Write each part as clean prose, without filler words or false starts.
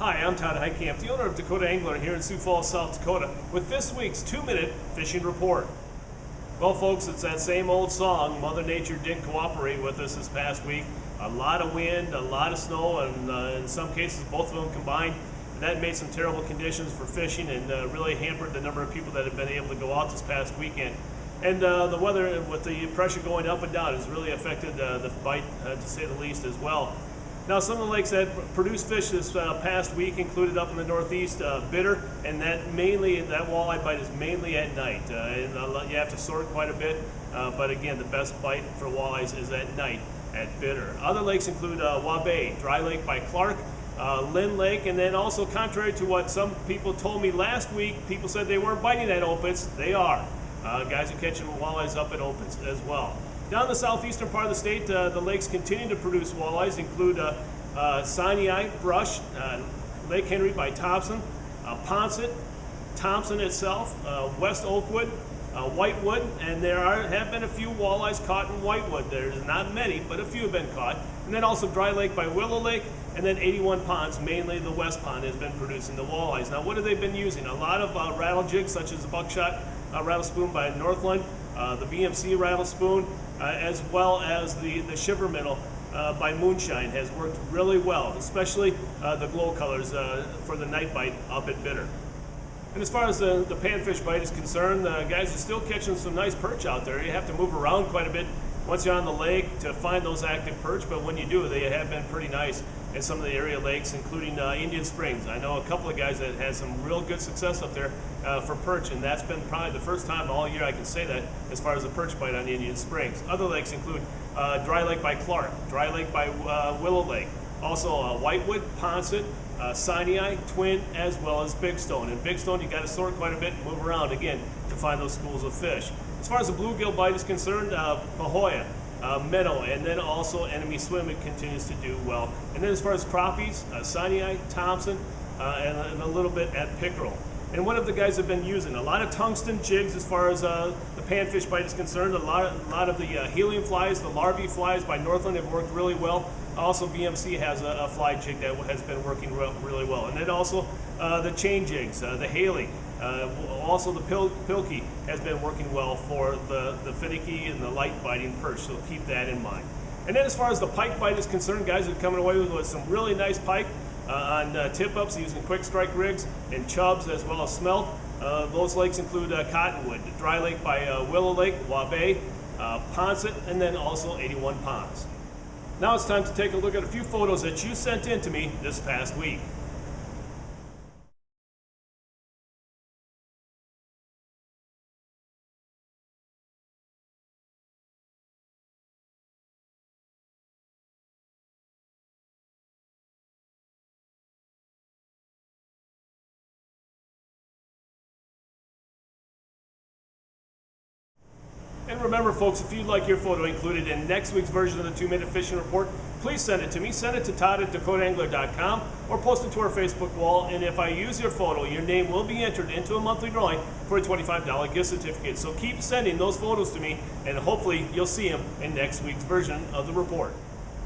Hi, I'm Todd Heitkamp, the owner of Dakota Angler here in Sioux Falls, South Dakota, with this week's 2-minute fishing report. Well, folks, it's that same old song. Mother Nature didn't cooperate with us this past week. A lot of wind, a lot of snow, and in some cases, both of them combined. And that made some terrible conditions for fishing and really hampered the number of people that have been able to go out this past weekend. And the weather, with the pressure going up and down, has really affected the bite, to say the least, as well. Now, some of the lakes that produced fish this past week included up in the northeast, Bitter, and that walleye bite is mainly at night. You have to sort quite a bit, but again, the best bite for walleyes is at night at Bitter. Other lakes include Wabae, Dry Lake by Clark, Lynn Lake, and then also, contrary to what some people told me last week, people said they weren't biting at Opitz. They are. Guys are catching walleyes up at Opitz as well. Down in the southeastern part of the state, the lakes continue to produce walleyes, include Sinai, Brush, Lake Henry by Thompson, Ponset, Thompson itself, West Oakwood, Whitewood, and there have been a few walleyes caught in Whitewood. There's not many, but a few have been caught. And then also Dry Lake by Willow Lake, and then 81 Ponds, mainly the West Pond, has been producing the walleyes. Now, what have they been using? A lot of rattle jigs, such as the Buckshot Rattle Spoon by Northland, the BMC Rattle Spoon, as well as the Shiver Minnow by Moonshine has worked really well, especially the glow colors for the night bite up at Bitter. And as far as the panfish bite is concerned, guys are still catching some nice perch out there. You have to move around quite a bit once you're on the lake to find those active perch, but when you do, they have been pretty nice in some of the area lakes, including Indian Springs. I know a couple of guys that had some real good success up there for perch, and that's been probably the first time all year I can say that as far as the perch bite on Indian Springs. Other lakes include Dry Lake by Clark, Dry Lake by Willow Lake, also Whitewood, Ponset, Sinai, Twin, as well as Big Stone. And Big Stone, you got to sort quite a bit and move around again to find those schools of fish. As far as the bluegill bite is concerned, Pahoja, Meadow, and then also Enemy Swim, it continues to do well. And then as far as crappies, Sinai, Thompson, and a little bit at Pickerel. And what have the guys have been using? A lot of tungsten jigs as far as the panfish bite is concerned. A lot of the helium flies, the larvae flies by Northland have worked really well. Also, VMC has a fly jig that has been working really well. And then also the chain jigs, the Haley, also the Pilkey has been working well for the finicky and the light biting perch, so keep that in mind. And then as far as the pike bite is concerned, guys are coming away with some really nice pike on tip-ups using quick strike rigs and chubs as well as smelt. Those lakes include Cottonwood, Dry Lake by Willow Lake, Wabae, Ponset, and then also 81 Ponds. Now it's time to take a look at a few photos that you sent in to me this past week. And remember, folks, if you'd like your photo included in next week's version of the 2-minute fishing report, please send it to me. Send it to Todd at DakotaAngler.com or post it to our Facebook wall. And if I use your photo, your name will be entered into a monthly drawing for a $25 gift certificate. So keep sending those photos to me, and hopefully you'll see them in next week's version of the report.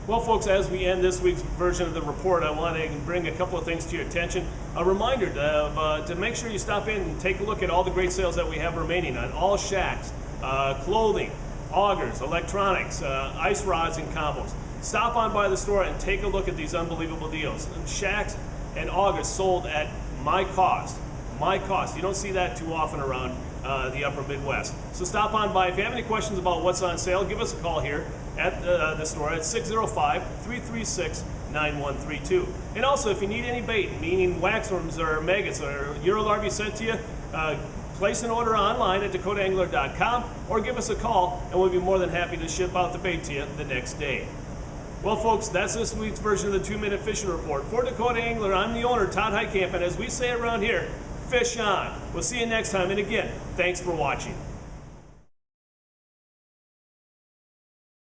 Well, folks, as we end this week's version of the report, I want to bring a couple of things to your attention. A reminder to make sure you stop in and take a look at all the great sales that we have remaining on all shacks. Clothing, augers, electronics, ice rods and combos. Stop on by the store and take a look at these unbelievable deals. Shacks and augers sold at my cost. My cost. You don't see that too often around the upper Midwest. So stop on by. If you have any questions about what's on sale, give us a call here at the store at 605-336-9132. And also, if you need any bait, meaning waxworms or maggots or Eurolarvae sent to you, place an order online at DakotaAngler.com or give us a call and we'll be more than happy to ship out the bait to you the next day. Well, folks, that's this week's version of the 2-minute fishing report. For Dakota Angler, I'm the owner, Todd Heitkamp, and as we say around here, fish on. We'll see you next time, and again, thanks for watching.